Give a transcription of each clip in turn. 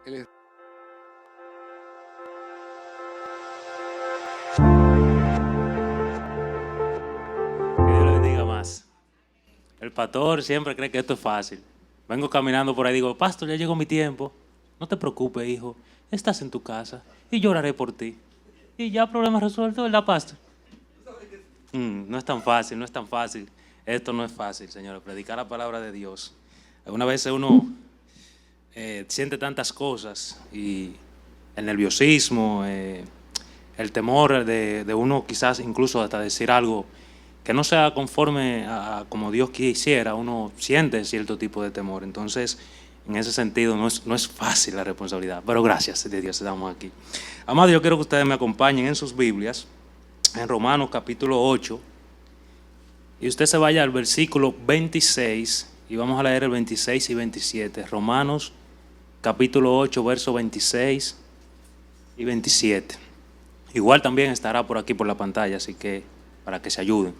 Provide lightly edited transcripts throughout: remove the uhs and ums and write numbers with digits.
Él Que Dios le bendiga más. El pastor siempre cree que esto es fácil. Vengo caminando por ahí y digo, pastor, ya llegó mi tiempo. No te preocupes, hijo. Estás en tu casa y yo oraré por ti. Y ya problema resuelto, ¿verdad, pastor? No es tan fácil, no es tan fácil. Esto no es fácil, señores. Predicar la palabra de Dios. Algunas veces uno siente tantas cosas y el nerviosismo, el temor de uno quizás incluso hasta decir algo que no sea conforme a como Dios quisiera, uno siente cierto tipo de temor. Entonces, en ese sentido, no es fácil la responsabilidad, pero gracias de Dios estamos aquí. Amado, yo quiero que ustedes me acompañen en sus Biblias, en Romanos capítulo 8, y usted se vaya al versículo 26, y vamos a leer el 26 y 27. Romanos capítulo 8, versos 26 y 27. Igual también estará por aquí por la pantalla, así que para que se ayuden.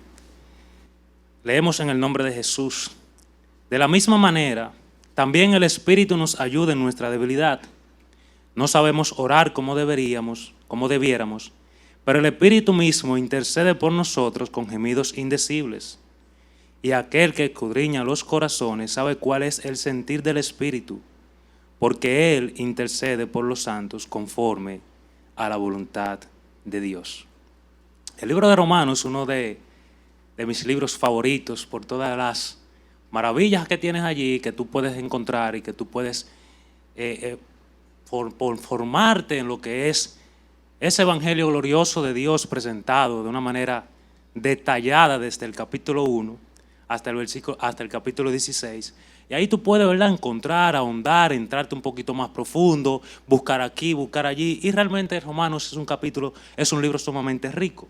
Leemos en el nombre de Jesús. De la misma manera, también el Espíritu nos ayuda en nuestra debilidad. No sabemos orar como debiéramos, pero el Espíritu mismo intercede por nosotros con gemidos indecibles. Y aquel que escudriña los corazones sabe cuál es el sentir del Espíritu, porque Él intercede por los santos conforme a la voluntad de Dios. El libro de Romanos es uno de mis libros favoritos por todas las maravillas que tienes allí, que tú puedes encontrar y que tú puedes formarte en lo que es ese evangelio glorioso de Dios presentado de una manera detallada desde el capítulo 1 hasta el capítulo 16. Y ahí tú puedes, ¿verdad?, encontrar, ahondar, entrarte un poquito más profundo, buscar aquí, buscar allí. Y realmente Romanos es un libro sumamente rico.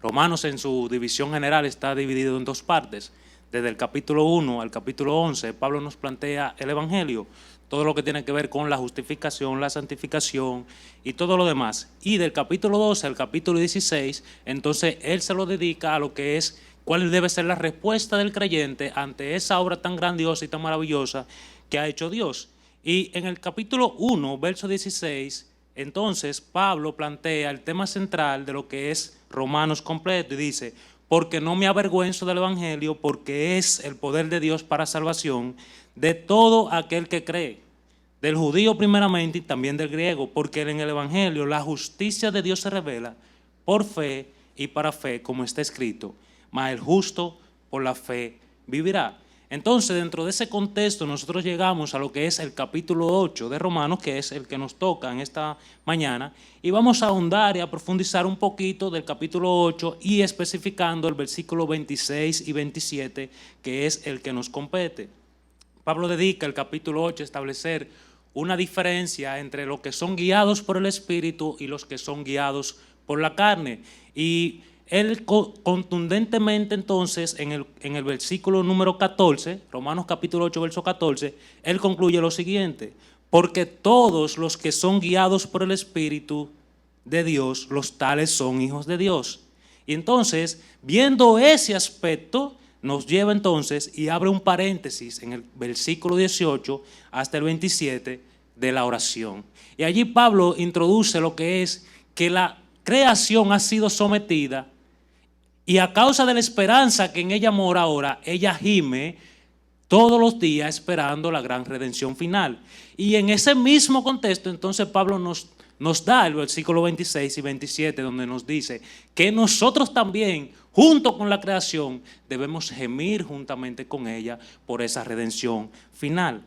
Romanos en su división general está dividido en dos partes. Desde el capítulo 1 al capítulo 11, Pablo nos plantea el Evangelio, todo lo que tiene que ver con la justificación, la santificación y todo lo demás. Y del capítulo 12 al capítulo 16, entonces él se lo dedica a lo que es cuál debe ser la respuesta del creyente ante esa obra tan grandiosa y tan maravillosa que ha hecho Dios. Y en el capítulo 1, verso 16, entonces Pablo plantea el tema central de lo que es Romanos completo y dice, porque no me avergüenzo del Evangelio, porque es el poder de Dios para salvación de todo aquel que cree, del judío primeramente y también del griego, porque en el Evangelio la justicia de Dios se revela por fe y para fe, como está escrito, mas el justo por la fe vivirá. Entonces, dentro de ese contexto, nosotros llegamos a lo que es el capítulo 8 de Romanos, que es el que nos toca en esta mañana, y vamos a ahondar y a profundizar un poquito del capítulo 8 y especificando el versículo 26 y 27, que es el que nos compete. Pablo dedica el capítulo 8 a establecer una diferencia entre los que son guiados por el Espíritu y los que son guiados por la carne. Y él contundentemente entonces en el versículo número 14, Romanos capítulo 8, verso 14, él concluye lo siguiente, porque todos los que son guiados por el Espíritu de Dios, los tales son hijos de Dios. Y entonces, viendo ese aspecto, nos lleva entonces y abre un paréntesis en el versículo 18 hasta el 27 de la oración. Y allí Pablo introduce lo que es que la creación ha sido sometida y a causa de la esperanza que en ella mora ahora, ella gime todos los días esperando la gran redención final. Y en ese mismo contexto, entonces Pablo nos da el versículo 26 y 27, donde nos dice que nosotros también, junto con la creación, debemos gemir juntamente con ella por esa redención final.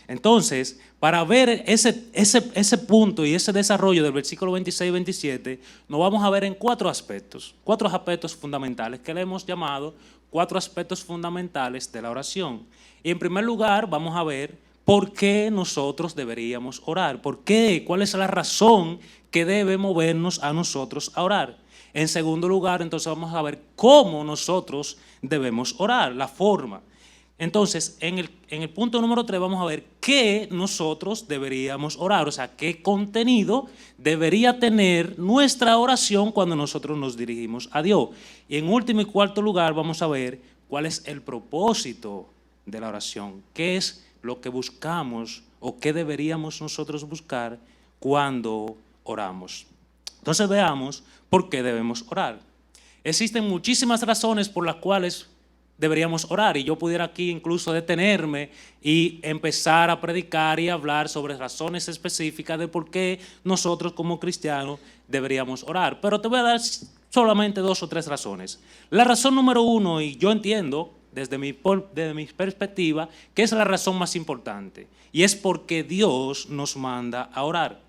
Entonces, para ver ese punto y ese desarrollo del versículo 26 y 27, nos vamos a ver en cuatro aspectos fundamentales que le hemos llamado cuatro aspectos fundamentales de la oración. Y en primer lugar, vamos a ver por qué nosotros deberíamos orar. ¿Por qué? ¿Cuál es la razón que debe movernos a nosotros a orar? En segundo lugar, entonces vamos a ver cómo nosotros debemos orar, la forma. Entonces, en el punto número 3 vamos a ver qué nosotros deberíamos orar, o sea, qué contenido debería tener nuestra oración cuando nosotros nos dirigimos a Dios. Y en último y cuarto lugar vamos a ver cuál es el propósito de la oración, qué es lo que buscamos o qué deberíamos nosotros buscar cuando oramos. Entonces veamos por qué debemos orar. Existen muchísimas razones por las cuales deberíamos orar, y yo pudiera aquí incluso detenerme y empezar a predicar y hablar sobre razones específicas de por qué nosotros como cristianos deberíamos orar. Pero te voy a dar solamente 2 o 3 razones. La razón número 1, y yo entiendo desde mi perspectiva, que es la razón más importante, y es porque Dios nos manda a orar.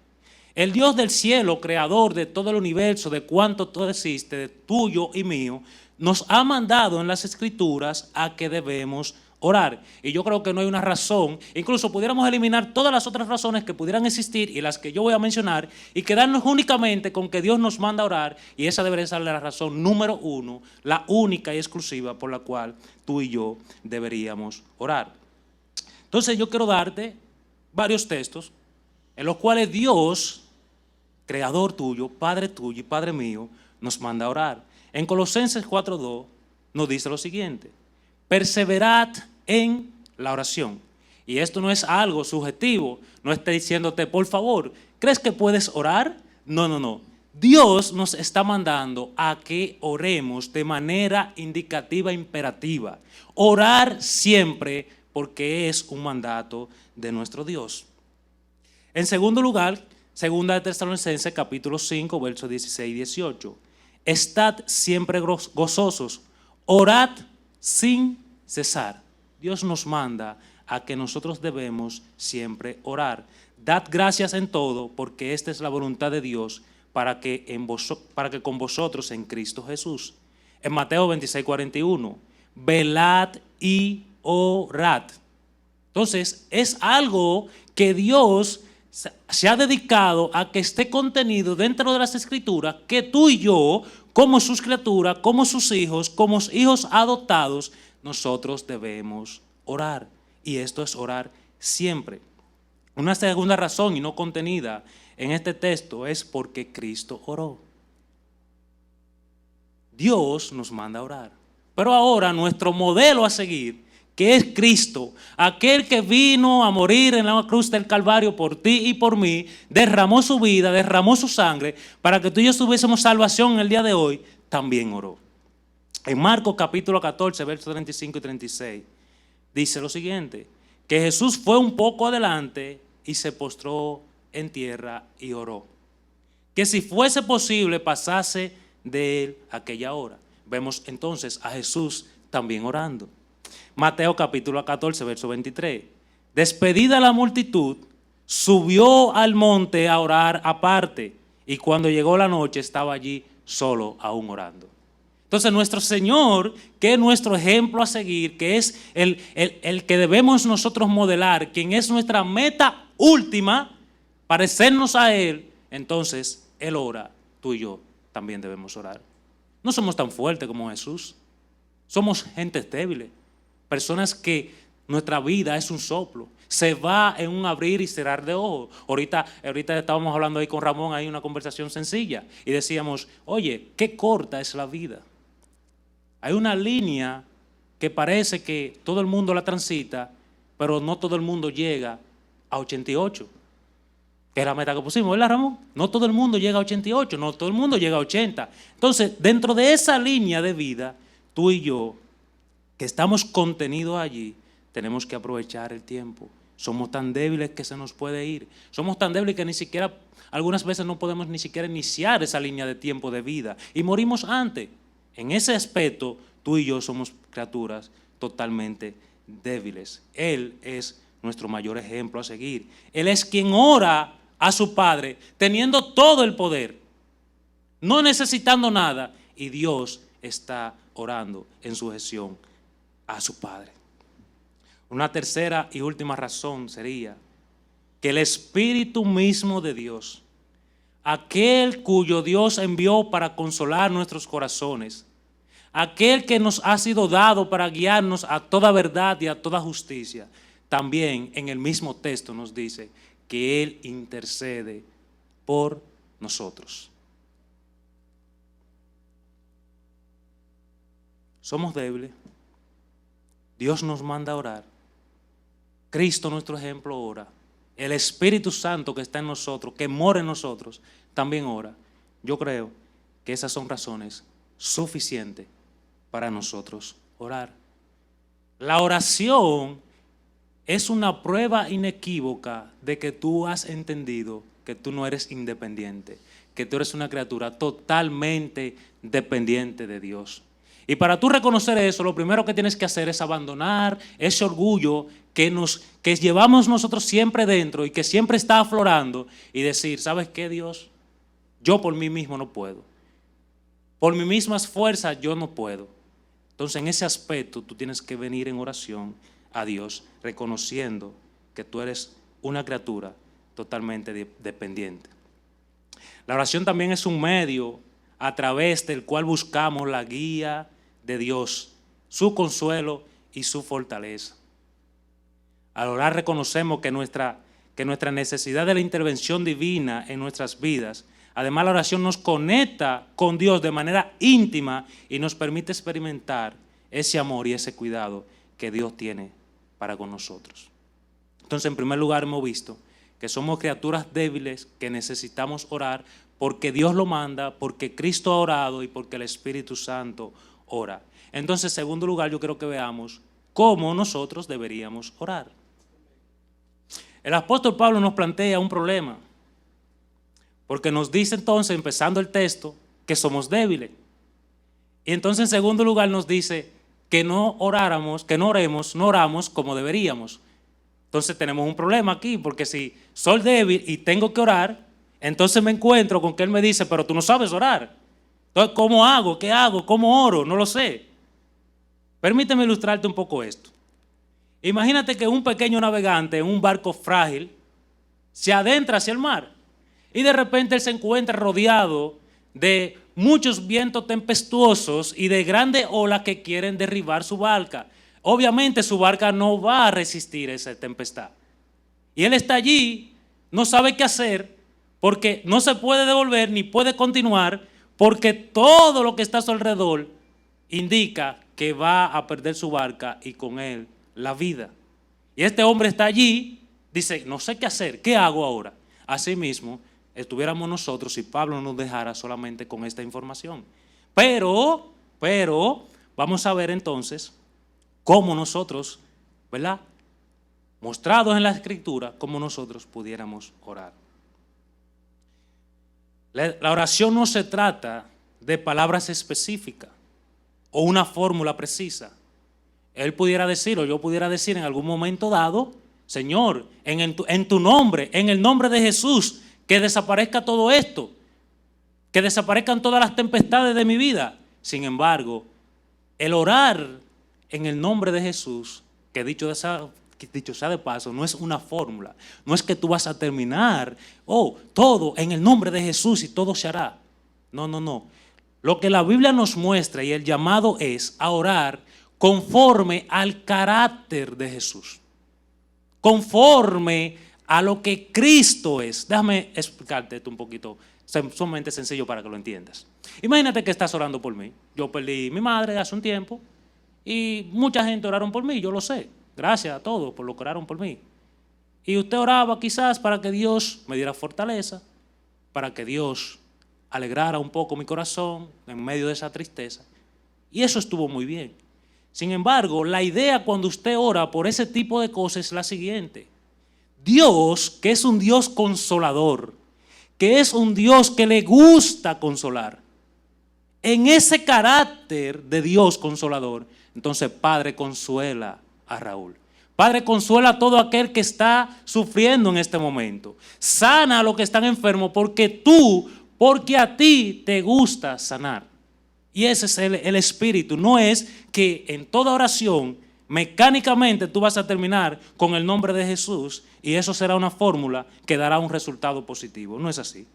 El Dios del cielo, creador de todo el universo, de cuanto todo existe, de tuyo y mío, nos ha mandado en las Escrituras a que debemos orar. Y yo creo que no hay una razón, incluso pudiéramos eliminar todas las otras razones que pudieran existir y las que yo voy a mencionar, y quedarnos únicamente con que Dios nos manda a orar, y esa debería ser la razón número 1, la única y exclusiva por la cual tú y yo deberíamos orar. Entonces yo quiero darte varios textos en los cuales Dios, creador tuyo, Padre tuyo y Padre mío, nos manda a orar. En Colosenses 4:2 nos dice lo siguiente: perseverad en la oración. Y esto no es algo subjetivo, no está diciéndote, por favor, ¿crees que puedes orar? No. Dios nos está mandando a que oremos de manera indicativa, imperativa. Orar siempre, porque es un mandato de nuestro Dios. En segundo lugar, segunda de Tesalonicenses capítulo 5, versos 16 y 18. Estad siempre gozosos, orad sin cesar. Dios nos manda a que nosotros debemos siempre orar. Dad gracias en todo, porque esta es la voluntad de Dios para que con vosotros en Cristo Jesús. En Mateo 26:41, velad y orad. Entonces, es algo que Dios se ha dedicado a que esté contenido dentro de las Escrituras, que tú y yo, como sus criaturas, como sus hijos, como hijos adoptados, nosotros debemos orar. Y esto es orar siempre. Una segunda razón, y no contenida en este texto, es porque Cristo oró. Dios nos manda a orar. Pero ahora nuestro modelo a seguir, que es Cristo, aquel que vino a morir en la cruz del Calvario por ti y por mí, derramó su vida, derramó su sangre, para que tú y yo tuviésemos salvación en el día de hoy, también oró. En Marcos capítulo 14, versos 35 y 36, dice lo siguiente: que Jesús fue un poco adelante y se postró en tierra y oró, que si fuese posible pasase de él aquella hora. Vemos entonces a Jesús también orando. Mateo capítulo 14, verso 23. Despedida la multitud, subió al monte a orar aparte, y cuando llegó la noche estaba allí solo, aún orando. Entonces nuestro Señor, que es nuestro ejemplo a seguir, que es el que debemos nosotros modelar, quien es nuestra meta última, parecernos a Él, entonces Él ora, tú y yo también debemos orar. No somos tan fuertes como Jesús, somos gente débiles. Personas que nuestra vida es un soplo, se va en un abrir y cerrar de ojos. Ahorita estábamos hablando ahí con Ramón, hay una conversación sencilla, y decíamos, oye, qué corta es la vida. Hay una línea que parece que todo el mundo la transita, pero no todo el mundo llega a 88. Que es la meta que pusimos, ¿verdad, Ramón? No todo el mundo llega a 88, no todo el mundo llega a 80. Entonces, dentro de esa línea de vida, tú y yo, que estamos contenidos allí, tenemos que aprovechar el tiempo. Somos tan débiles que se nos puede ir. Somos tan débiles que ni siquiera, algunas veces no podemos ni siquiera iniciar esa línea de tiempo de vida. Y morimos antes. En ese aspecto, tú y yo somos criaturas totalmente débiles. Él es nuestro mayor ejemplo a seguir. Él es quien ora a su Padre, teniendo todo el poder, no necesitando nada. Y Dios está orando en sujeción a su Padre. Una tercera y última razón sería que el Espíritu mismo de Dios, aquel cuyo Dios envió para consolar nuestros corazones, aquel que nos ha sido dado para guiarnos a toda verdad y a toda justicia, también en el mismo texto nos dice que Él intercede por nosotros. Somos débiles. Dios nos manda a orar. Cristo, nuestro ejemplo, ora. el Espíritu Santo que está en nosotros, que mora en nosotros, también ora. Yo creo que esas son razones suficientes para nosotros orar. La oración es una prueba inequívoca de que tú has entendido que tú no eres independiente, que tú eres una criatura totalmente dependiente de Dios. Y para tú reconocer eso, lo primero que tienes que hacer es abandonar ese orgullo que llevamos nosotros siempre dentro y que siempre está aflorando y decir, ¿sabes qué, Dios? Yo por mí mismo no puedo. Por mis mismas fuerzas yo no puedo. Entonces en ese aspecto tú tienes que venir en oración a Dios, reconociendo que tú eres una criatura totalmente dependiente. La oración también es un medio a través del cual buscamos la guía de Dios, su consuelo y su fortaleza. Al orar reconocemos que nuestra necesidad de la intervención divina en nuestras vidas. Además, la oración nos conecta con Dios de manera íntima y nos permite experimentar ese amor y ese cuidado que Dios tiene para con nosotros. Entonces, en primer lugar, hemos visto que somos criaturas débiles, que necesitamos orar porque Dios lo manda, porque Cristo ha orado y porque el Espíritu Santo ora. Entonces, en segundo lugar, yo creo que veamos cómo nosotros deberíamos orar. El apóstol Pablo nos plantea un problema, porque nos dice entonces, empezando el texto, que somos débiles. Y entonces en segundo lugar nos dice que no oramos como deberíamos. Entonces tenemos un problema aquí, porque si soy débil y tengo que orar, entonces me encuentro con que él me dice, pero tú no sabes orar. Entonces, ¿cómo hago? ¿Qué hago? ¿Cómo oro? No lo sé. Permíteme ilustrarte un poco esto. Imagínate que un pequeño navegante en un barco frágil se adentra hacia el mar y de repente él se encuentra rodeado de muchos vientos tempestuosos y de grandes olas que quieren derribar su barca. Obviamente su barca no va a resistir esa tempestad. Y él está allí, no sabe qué hacer, porque no se puede devolver ni puede continuar, porque todo lo que está a su alrededor indica que va a perder su barca y con él la vida. Y este hombre está allí, dice, no sé qué hacer, ¿qué hago ahora? Asimismo, estuviéramos nosotros si Pablo nos dejara solamente con esta información. Pero, vamos a ver entonces cómo nosotros, ¿verdad? Mostrados en la Escritura, cómo nosotros pudiéramos orar. La oración no se trata de palabras específicas o una fórmula precisa. Él pudiera decir, o yo pudiera decir en algún momento dado, Señor, en tu nombre, en el nombre de Jesús, que desaparezca todo esto, que desaparezcan todas las tempestades de mi vida. Sin embargo, el orar en el nombre de Jesús, que dicho sea de paso, no es una fórmula, no es que tú vas a terminar, todo en el nombre de Jesús y todo se hará. No. Lo que la Biblia nos muestra y el llamado es a orar conforme al carácter de Jesús, conforme a lo que Cristo es. Déjame explicarte esto un poquito, sumamente sencillo para que lo entiendas. Imagínate que estás orando por mí. Yo perdí a mi madre hace un tiempo y mucha gente oraron por mí, yo lo sé. Gracias a todos por lo que oraron por mí. Y usted oraba quizás para que Dios me diera fortaleza, para que Dios alegrara un poco mi corazón en medio de esa tristeza. Y eso estuvo muy bien. Sin embargo, la idea cuando usted ora por ese tipo de cosas es la siguiente. Dios, que es un Dios consolador, que es un Dios que le gusta consolar, en ese carácter de Dios consolador, entonces Padre, consuela a Raúl. Padre, consuela a todo aquel que está sufriendo en este momento. Sana a los que están enfermos porque a ti te gusta sanar. Y ese es el espíritu. No es que en toda oración mecánicamente tú vas a terminar con el nombre de Jesús y eso será una fórmula que dará un resultado positivo. No es así.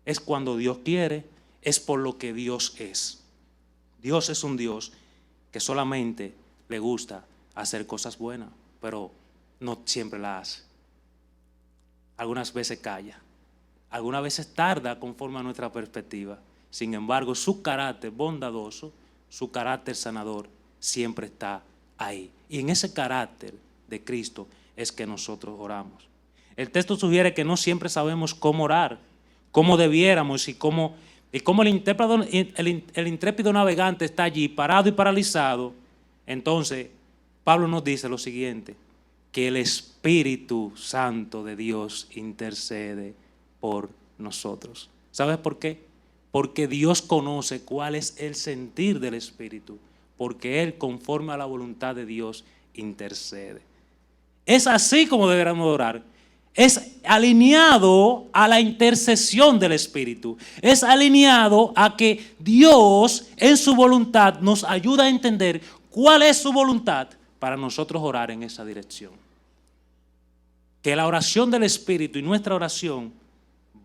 Es cuando Dios quiere, es por lo que Dios es. Dios es un Dios que solamente le gusta hacer cosas buenas, pero no siempre las hace. Algunas veces calla, algunas veces tarda conforme a nuestra perspectiva. Sin embargo, su carácter bondadoso, su carácter sanador, siempre está ahí. Y en ese carácter de Cristo es que nosotros oramos. El texto sugiere que no siempre sabemos cómo orar, cómo debiéramos y cómo el intrépido navegante está allí parado y paralizado. Entonces, Pablo nos dice lo siguiente, que el Espíritu Santo de Dios intercede por nosotros. ¿Sabes por qué? Porque Dios conoce cuál es el sentir del Espíritu, porque Él, conforme a la voluntad de Dios, intercede. Es así como deberíamos orar. Es alineado a la intercesión del Espíritu. Es alineado a que Dios en su voluntad nos ayuda a entender cuál es su voluntad para nosotros orar en esa dirección. Que la oración del Espíritu y nuestra oración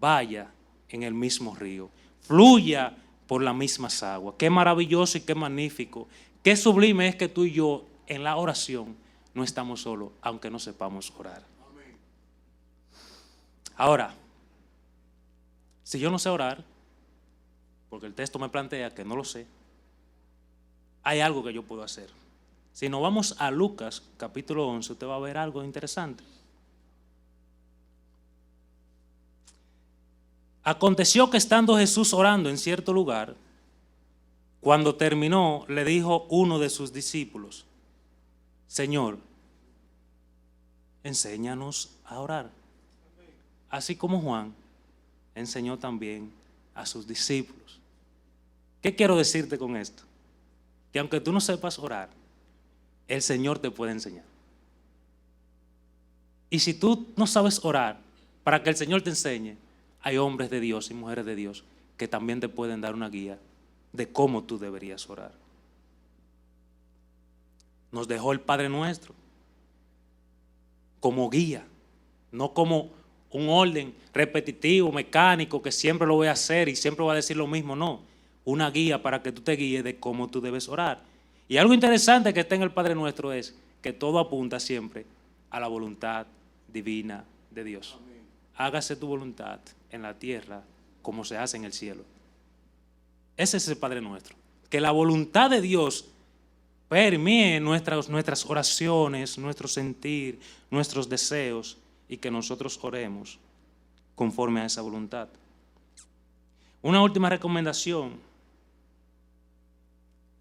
vaya en el mismo río, fluya por las mismas aguas. Qué maravilloso y qué magnífico, qué sublime es que tú y yo en la oración no estamos solos, aunque no sepamos orar. Ahora, si yo no sé orar, porque el texto me plantea que no lo sé, hay algo que yo puedo hacer. Si nos vamos a Lucas capítulo 11, usted va a ver algo interesante. Aconteció que estando Jesús orando en cierto lugar, cuando terminó, le dijo uno de sus discípulos, Señor, enséñanos a orar. Así como Juan enseñó también a sus discípulos. ¿Qué quiero decirte con esto? Que aunque tú no sepas orar, el Señor te puede enseñar. Y si tú no sabes orar, para que el Señor te enseñe, hay hombres de Dios y mujeres de Dios que también te pueden dar una guía de cómo tú deberías orar. Nos dejó el Padre Nuestro como guía, no como un orden repetitivo, mecánico, que siempre lo voy a hacer y siempre voy a decir lo mismo, no. Una guía para que tú te guíes de cómo tú debes orar. Y algo interesante que está en el Padre Nuestro es que todo apunta siempre a la voluntad divina de Dios. Amén. Hágase tu voluntad en la tierra como se hace en el cielo. Ese es el Padre Nuestro. Que la voluntad de Dios permee nuestras oraciones, nuestro sentir, nuestros deseos, y que nosotros oremos conforme a esa voluntad. Una última recomendación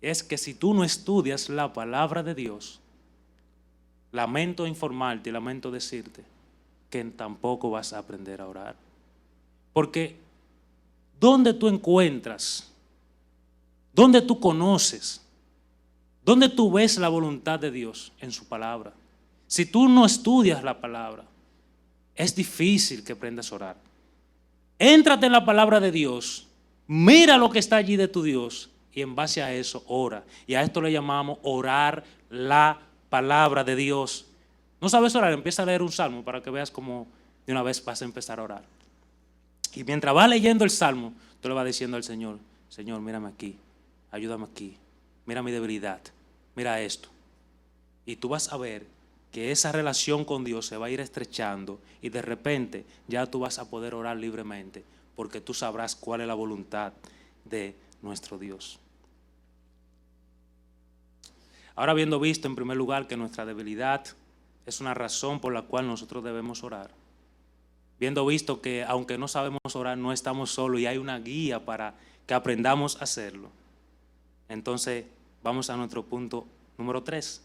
es que si tú no estudias la palabra de Dios, lamento informarte y lamento decirte que tampoco vas a aprender a orar. Porque ¿dónde tú encuentras? ¿Dónde tú conoces? ¿Dónde tú ves la voluntad de Dios? En su palabra. Si tú no estudias la palabra, es difícil que aprendas a orar. Éntrate en la palabra de Dios, mira lo que está allí de tu Dios y en base a eso ora. Y a esto le llamamos orar la palabra de Dios. ¿No sabes orar? Empieza a leer un salmo para que veas cómo de una vez vas a empezar a orar. Y mientras vas leyendo el salmo, tú le vas diciendo al Señor, Señor, mírame aquí, ayúdame aquí, mira mi debilidad, mira esto. Y tú vas a ver que esa relación con Dios se va a ir estrechando y de repente ya tú vas a poder orar libremente porque tú sabrás cuál es la voluntad de nuestro Dios. Ahora, habiendo visto en primer lugar que nuestra debilidad es una razón por la cual nosotros debemos orar, viendo visto que aunque no sabemos orar no estamos solos y hay una guía para que aprendamos a hacerlo, entonces vamos a nuestro punto número 3.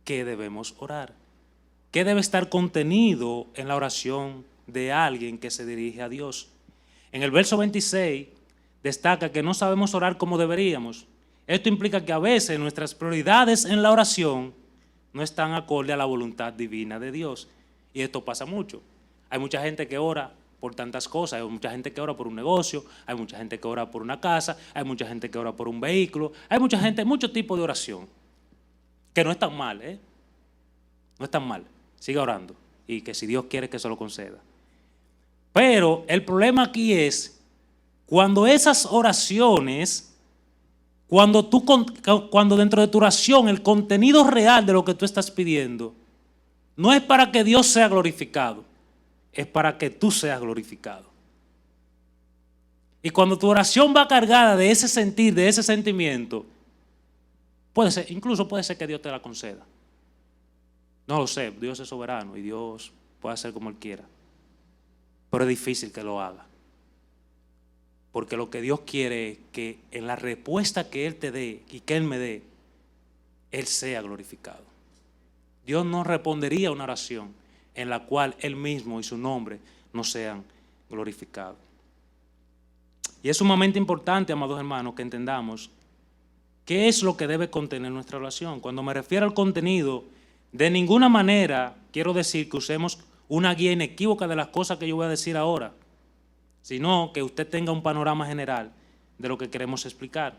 ¿Qué debemos orar? ¿Qué debe estar contenido en la oración de alguien que se dirige a Dios? En el verso 26 destaca que no sabemos orar como deberíamos. Esto implica que a veces nuestras prioridades en la oración no están acorde a la voluntad divina de Dios. Y esto pasa mucho. Hay mucha gente que ora por tantas cosas. Hay mucha gente que ora por un negocio, hay mucha gente que ora por una casa, hay mucha gente que ora por un vehículo, hay mucha gente, muchos tipos de oración. Que no es tan mal, ¿eh? No es tan mal. Siga orando y que si Dios quiere que se lo conceda. Pero el problema aquí es cuando esas oraciones, cuando dentro de tu oración el contenido real de lo que tú estás pidiendo no es para que Dios sea glorificado, es para que tú seas glorificado. Y cuando tu oración va cargada de ese sentir, de ese sentimiento, incluso puede ser que Dios te la conceda. No lo sé, Dios es soberano y Dios puede hacer como Él quiera. pero es difícil que lo haga. Porque lo que Dios quiere es que en la respuesta que Él te dé y que Él me dé, Él sea glorificado. Dios no respondería a una oración en la cual Él mismo y su nombre no sean glorificados. Y es sumamente importante, amados hermanos, que entendamos qué es lo que debe contener nuestra oración. Cuando me refiero al contenido, de ninguna manera quiero decir que usemos una guía inequívoca de las cosas que yo voy a decir ahora, sino que usted tenga un panorama general de lo que queremos explicar.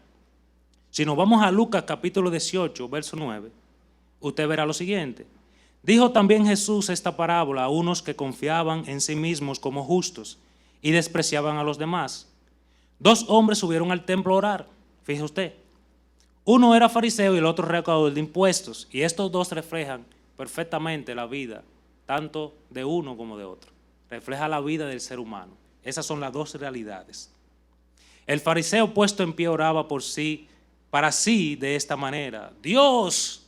Si nos vamos a Lucas capítulo 18, verso 9, usted verá lo siguiente. Dijo también Jesús esta parábola a unos que confiaban en sí mismos como justos y despreciaban a los demás. 2 hombres subieron al templo a orar. Fíjese usted. Uno era fariseo y el otro recaudador de impuestos. Y estos dos reflejan perfectamente la vida, tanto de uno como de otro. Refleja la vida del ser humano. Esas son las dos realidades. El fariseo puesto en pie oraba por sí, para sí de esta manera. Dios,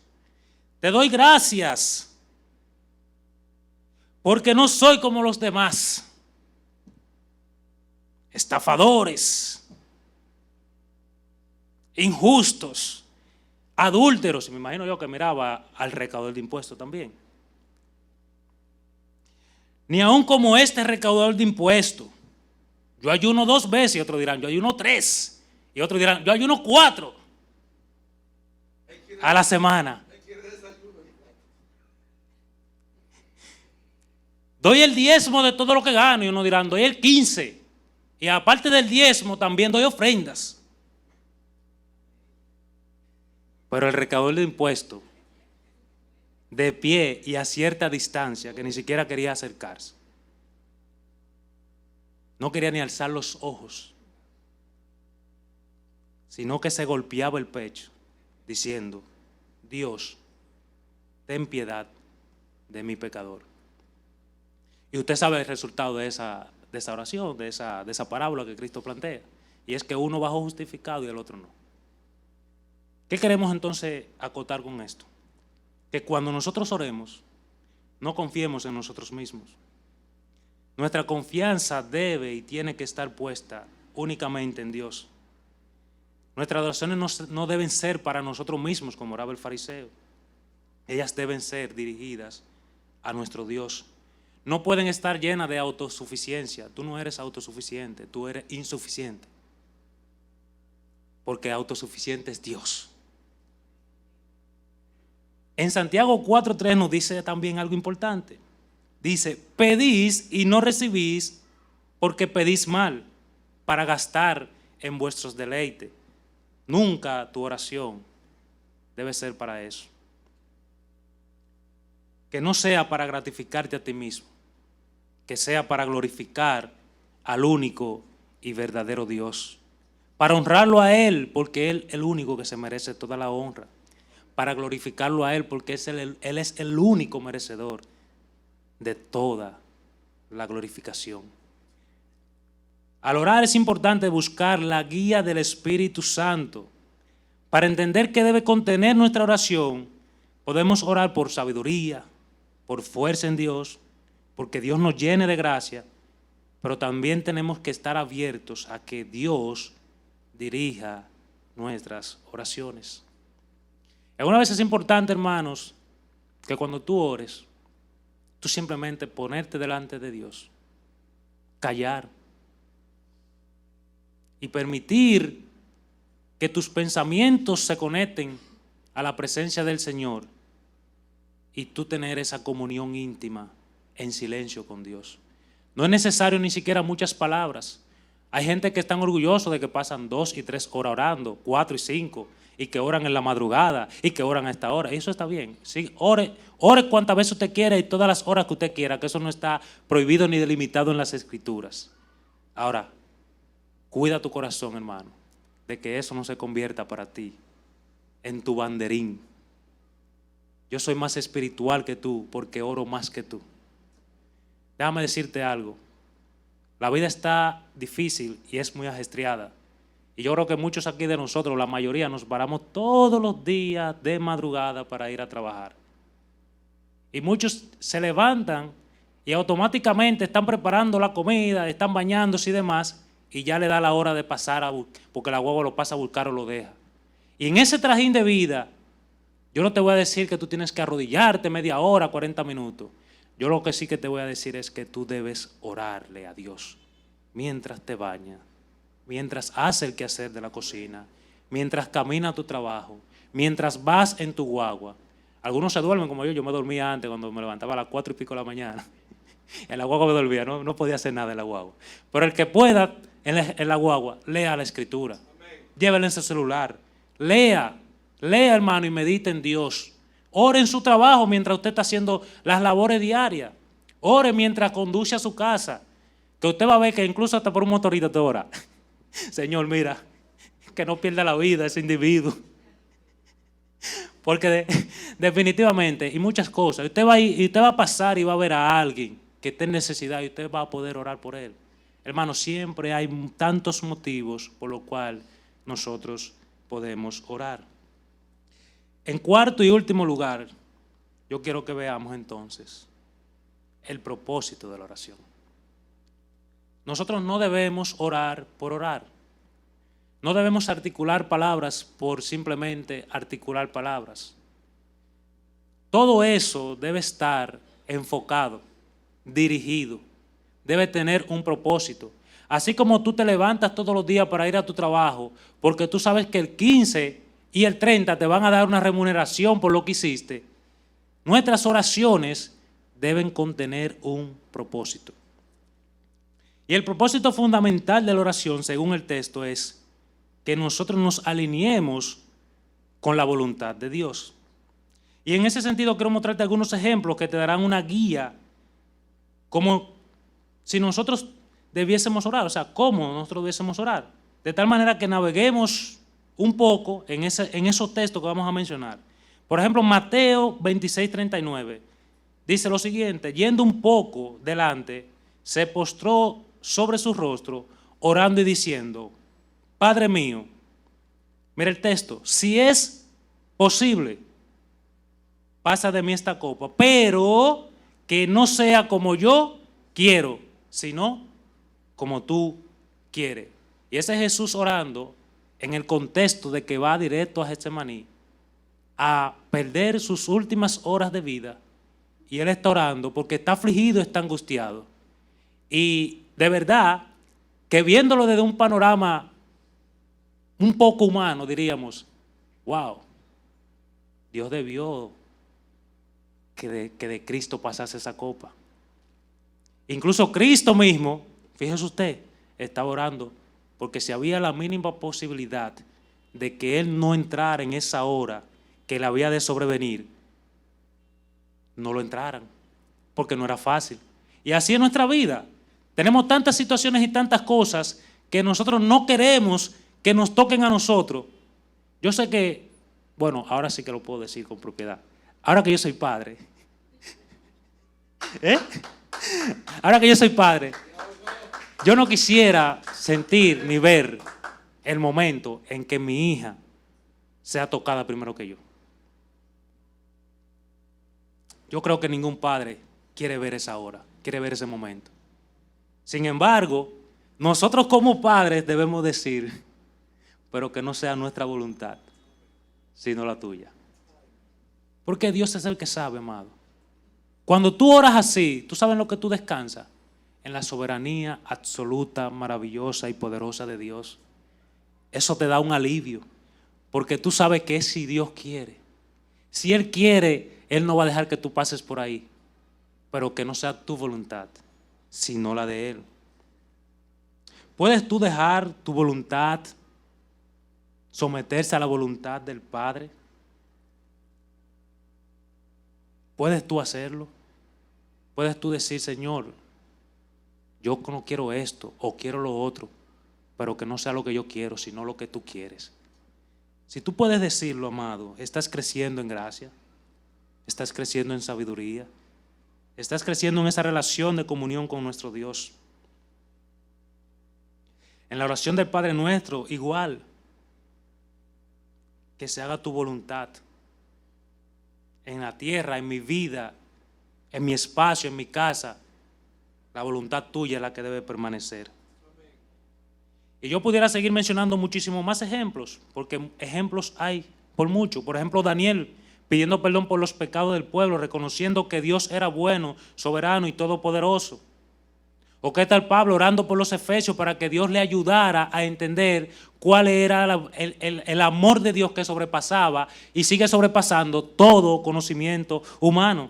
te doy gracias, porque no soy como los demás, estafadores, injustos, adúlteros. Y me imagino yo que miraba al recaudador de impuestos también. Ni aun como este recaudador de impuestos. Yo ayuno 2 veces y otros dirán, yo ayuno 3. Y otros dirán, yo ayuno 4 a la semana. Doy el diezmo de todo lo que gano. Y uno dirán, doy el 15. Y aparte del diezmo también doy ofrendas. Pero el recaudador de impuestos, de pie y a cierta distancia, que ni siquiera quería acercarse, no quería ni alzar los ojos, sino que se golpeaba el pecho diciendo, Dios, ten piedad de mi pecador. Y usted sabe el resultado de esa oración, de esa parábola que Cristo plantea. Y es que uno bajó justificado y el otro no. ¿Qué queremos entonces acotar con esto? Que cuando nosotros oremos, no confiemos en nosotros mismos. Nuestra confianza debe y tiene que estar puesta únicamente en Dios. Nuestras oraciones no deben ser para nosotros mismos, como oraba el fariseo. Ellas deben ser dirigidas a nuestro Dios. No pueden estar llenas de autosuficiencia. Tú no eres autosuficiente, tú eres insuficiente. Porque autosuficiente es Dios. En Santiago 4:3 nos dice también algo importante. Dice, pedís y no recibís porque pedís mal, para gastar en vuestros deleites. Nunca tu oración debe ser para eso. Que no sea para gratificarte a ti mismo, que sea para glorificar al único y verdadero Dios. Para honrarlo a Él, porque Él es el único que se merece toda la honra. Para glorificarlo a Él, porque Él es el único merecedor de toda la glorificación. Al orar es importante buscar la guía del Espíritu Santo. Para entender qué debe contener nuestra oración, podemos orar por sabiduría, por fuerza en Dios, porque Dios nos llene de gracia, pero también tenemos que estar abiertos a que Dios dirija nuestras oraciones. Algunas veces es importante, hermanos, que cuando tú ores, tú simplemente ponerte delante de Dios, callar y permitir que tus pensamientos se conecten a la presencia del Señor y tú tener esa comunión íntima en silencio con Dios. No es necesario ni siquiera muchas palabras. Hay gente que están orgullosos de que pasan 2 y 3 horas orando, 4 y 5, y que oran en la madrugada y que oran a esta hora. Y eso está bien. Sí, ore cuantas veces usted quiera y todas las horas que usted quiera, que eso no está prohibido ni delimitado en las Escrituras. Ahora, cuida tu corazón, hermano, de que eso no se convierta para ti en tu banderín. Yo soy más espiritual que tú porque oro más que tú. Déjame decirte algo. La vida está difícil y es muy ajetreada. Y yo creo que muchos aquí de nosotros, la mayoría, nos paramos todos los días de madrugada para ir a trabajar. Y muchos se levantan y automáticamente están preparando la comida, están bañándose y demás, y ya le da la hora de pasar, porque la guagua lo pasa a buscar o lo deja. Y en ese trajín de vida, yo no te voy a decir que tú tienes que arrodillarte media hora, 40 minutos. Yo lo que sí que te voy a decir es que tú debes orarle a Dios mientras te bañas, mientras haces el quehacer de la cocina, mientras caminas a tu trabajo, mientras vas en tu guagua. Algunos se duermen como yo me dormía antes cuando me levantaba a las 4 y pico de la mañana. En la guagua me dormía, no podía hacer nada en la guagua. Pero el que pueda en la guagua, lea la escritura. Llévele en su celular. Lea, hermano, y medite en Dios. Ore en su trabajo mientras usted está haciendo las labores diarias. Ore mientras conduce a su casa. Que usted va a ver que incluso hasta por un motorista te ora. Señor, mira, que no pierda la vida ese individuo. Porque definitivamente, y muchas cosas, usted va a pasar y va a ver a alguien que esté en necesidad y usted va a poder orar por él. Hermano, siempre hay tantos motivos por los cuales nosotros podemos orar. En cuarto y último lugar, yo quiero que veamos entonces el propósito de la oración. Nosotros no debemos orar por orar. No debemos articular palabras por simplemente articular palabras. Todo eso debe estar enfocado, dirigido, debe tener un propósito. Así como tú te levantas todos los días para ir a tu trabajo, porque tú sabes que el 15 y el 30 te van a dar una remuneración por lo que hiciste, nuestras oraciones deben contener un propósito. Y el propósito fundamental de la oración, según el texto, es que nosotros nos alineemos con la voluntad de Dios. Y en ese sentido quiero mostrarte algunos ejemplos que te darán una guía como si nosotros debiésemos orar, o sea, cómo nosotros debiésemos orar. De tal manera que naveguemos un poco en esos textos que vamos a mencionar. Por ejemplo, Mateo 26:39 dice lo siguiente: yendo un poco delante, se postró sobre su rostro, orando y diciendo: Padre mío, mira el texto, si es posible, pasa de mí esta copa, pero que no sea como yo quiero, sino como tú quieres. Y ese es Jesús orando en el contexto de que va directo a Getsemaní a perder sus últimas horas de vida. Y él está orando porque está afligido, está angustiado. Y de verdad que viéndolo desde un panorama un poco humano, diríamos, wow, Dios debió que de Cristo pasase esa copa. Incluso Cristo mismo, fíjese usted, estaba orando porque si había la mínima posibilidad de que Él no entrara en esa hora que le había de sobrevenir, no lo entraran, porque no era fácil. Y así es nuestra vida. Tenemos tantas situaciones y tantas cosas que nosotros no queremos que nos toquen a nosotros. Yo sé que, bueno, ahora sí que lo puedo decir con propiedad. Ahora que yo soy padre, ahora que yo soy padre, yo no quisiera sentir ni ver el momento en que mi hija sea tocada primero que yo. Yo creo que ningún padre quiere ver esa hora, quiere ver ese momento. Sin embargo, nosotros como padres debemos decir, pero que no sea nuestra voluntad, sino la tuya. Porque Dios es el que sabe, amado. Cuando tú oras así, ¿tú sabes en lo que tú descansas? En la soberanía absoluta, maravillosa y poderosa de Dios. Eso te da un alivio, porque tú sabes que es si Dios quiere. Si Él quiere, Él no va a dejar que tú pases por ahí, pero que no sea tu voluntad, sino la de Él. ¿Puedes tú dejar tu voluntad someterse a la voluntad del Padre? ¿Puedes tú hacerlo? ¿Puedes tú decir, Señor, yo no quiero esto o quiero lo otro, pero que no sea lo que yo quiero, sino lo que tú quieres? Si tú puedes decirlo, amado, estás creciendo en gracia, estás creciendo en sabiduría, estás creciendo en esa relación de comunión con nuestro Dios. En la oración del Padre Nuestro, igual, que se haga tu voluntad en la tierra, en mi vida, en mi espacio, en mi casa, La voluntad tuya es la que debe permanecer. Y yo pudiera seguir mencionando muchísimos más ejemplos, porque ejemplos hay por mucho. Por ejemplo, Daniel pidiendo perdón por los pecados del pueblo, reconociendo que Dios era bueno, soberano y todopoderoso. ¿O qué tal Pablo orando por los efesios para que Dios le ayudara a entender cuál era el amor de Dios que sobrepasaba y sigue sobrepasando todo conocimiento humano?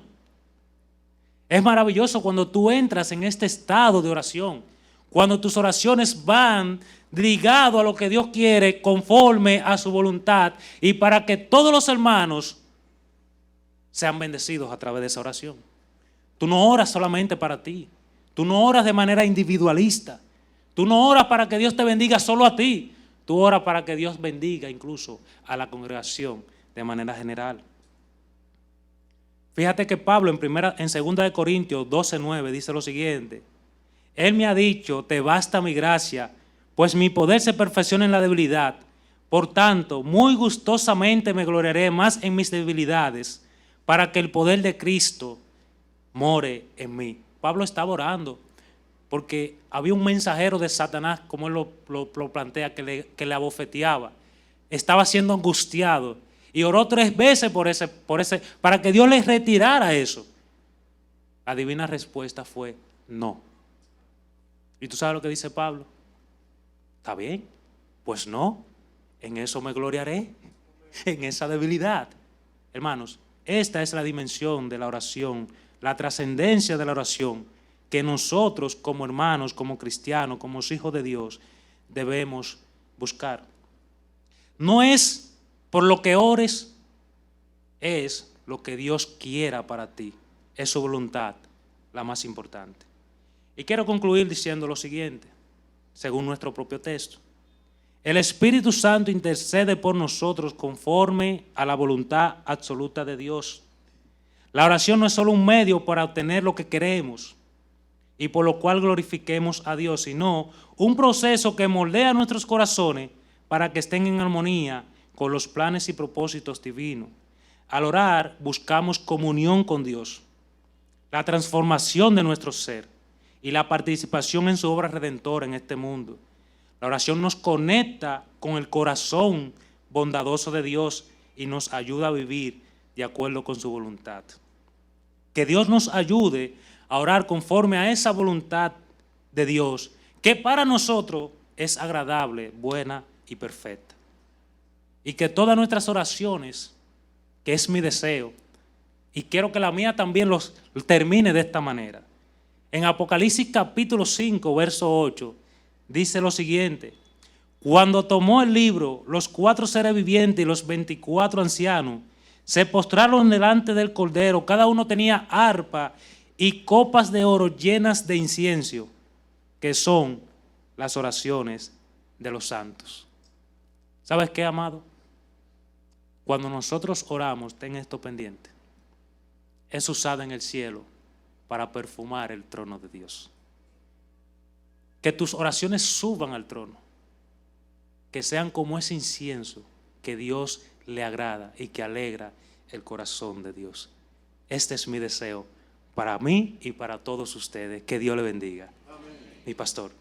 Es maravilloso cuando tú entras en este estado de oración, cuando tus oraciones van ligadas a lo que Dios quiere conforme a su voluntad y para que todos los hermanos sean bendecidos a través de esa oración. Tú no oras solamente para ti. Tú no oras de manera individualista. Tú no oras para que Dios te bendiga solo a ti. Tú oras para que Dios bendiga incluso a la congregación de manera general. Fíjate que Pablo en 2 de Corintios 12:9 dice lo siguiente: Él me ha dicho, te basta mi gracia, pues mi poder se perfecciona en la debilidad. Por tanto, muy gustosamente me gloriaré más en mis debilidades, para que el poder de Cristo more en mí. Pablo estaba orando porque había un mensajero de Satanás, como él lo plantea, que le abofeteaba. Estaba siendo angustiado y oró 3 veces para que Dios le retirara eso. La divina respuesta fue no. ¿Y tú sabes lo que dice Pablo? ¿Está bien? Pues no, en eso me gloriaré, en esa debilidad. Hermanos, esta es la dimensión de la oración, la trascendencia de la oración que nosotros como hermanos, como cristianos, como hijos de Dios debemos buscar. No es por lo que ores, es lo que Dios quiera para ti. Es su voluntad la más importante. Y quiero concluir diciendo lo siguiente, según nuestro propio texto. El Espíritu Santo intercede por nosotros conforme a la voluntad absoluta de Dios. La oración no es solo un medio para obtener lo que queremos y por lo cual glorifiquemos a Dios, sino un proceso que moldea nuestros corazones para que estén en armonía con los planes y propósitos divinos. Al orar buscamos comunión con Dios, la transformación de nuestro ser y la participación en su obra redentora en este mundo. La oración nos conecta con el corazón bondadoso de Dios y nos ayuda a vivir de acuerdo con su voluntad. Que Dios nos ayude a orar conforme a esa voluntad de Dios, que para nosotros es agradable, buena y perfecta. Y que todas nuestras oraciones, que es mi deseo, y quiero que la mía también los termine de esta manera. En Apocalipsis capítulo 5, verso 8, dice lo siguiente: cuando tomó el libro, los 4 seres vivientes y los 24 ancianos se postraron delante del Cordero. Cada uno tenía arpa y copas de oro llenas de incienso, que son las oraciones de los santos. ¿Sabes qué, amado? Cuando nosotros oramos, ten esto pendiente, es usada en el cielo para perfumar el trono de Dios. Que tus oraciones suban al trono, que sean como ese incienso que Dios le agrada y que alegra el corazón de Dios. Este es mi deseo para mí y para todos ustedes. Que Dios le bendiga. Amén. Mi pastor.